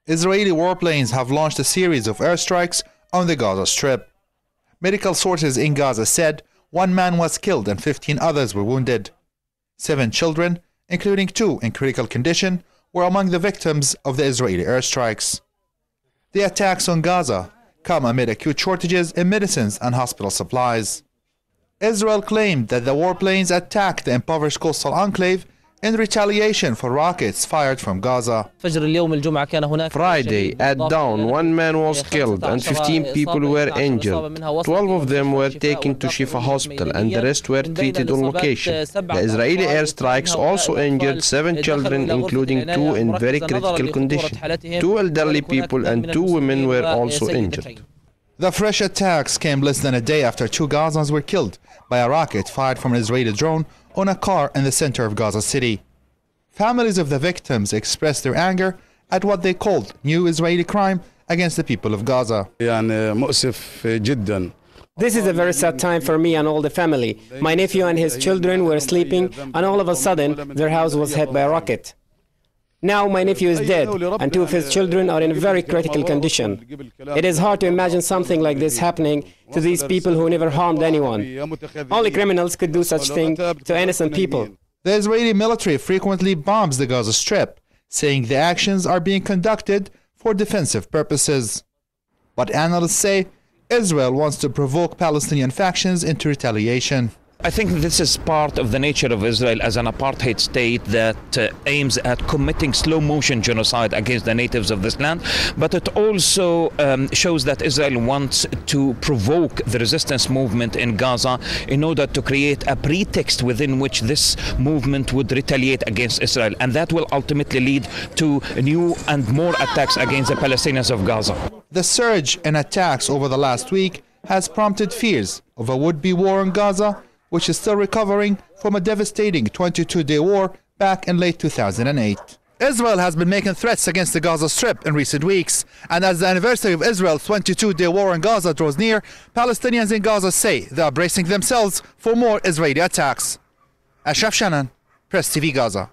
Israeli warplanes have launched a series of airstrikes on the Gaza Strip. Medical sources in Gaza said 1 man was killed and 15 others were wounded. 7 children, including 2 in critical condition, were among the victims of the Israeli airstrikes. The attacks on Gaza come amid acute shortages in medicines and hospital supplies. Israel claimed that the warplanes attacked the impoverished coastal enclave in retaliation for rockets fired from Gaza. Friday at dawn, 1 man was killed and 15 people were injured. 12 of them were taken to Shifa Hospital and the rest were treated on location. The Israeli airstrikes also injured 7 children, including 2 in very critical condition. 2 elderly people and 2 women were also injured. The fresh attacks came less than a day after 2 Gazans were killed by a rocket fired from an Israeli drone on a car in the center of Gaza City. Families of the victims expressed their anger at what they called new Israeli crime against the people of Gaza. This is a very sad time for me and all the family. My nephew and his children were sleeping and all of a sudden their house was hit by a rocket. Now my nephew is dead and 2 of his children are in very critical condition. It is hard to imagine something like this happening to these people who never harmed anyone. Only criminals could do such thing to innocent people. The Israeli military frequently bombs the Gaza Strip, saying the actions are being conducted for defensive purposes. But analysts say Israel wants to provoke Palestinian factions into retaliation. I think this is part of the nature of Israel as an apartheid state that aims at committing slow-motion genocide against the natives of this land, but it also shows that Israel wants to provoke the resistance movement in Gaza in order to create a pretext within which this movement would retaliate against Israel, and that will ultimately lead to new and more attacks against the Palestinians of Gaza. The surge in attacks over the last week has prompted fears of a would-be war in Gaza, which is still recovering from a devastating 22-day war back in late 2008. Israel has been making threats against the Gaza Strip in recent weeks, and as the anniversary of Israel's 22-day war in Gaza draws near, Palestinians in Gaza say they are bracing themselves for more Israeli attacks. Ashraf Shannon, PressTV Gaza.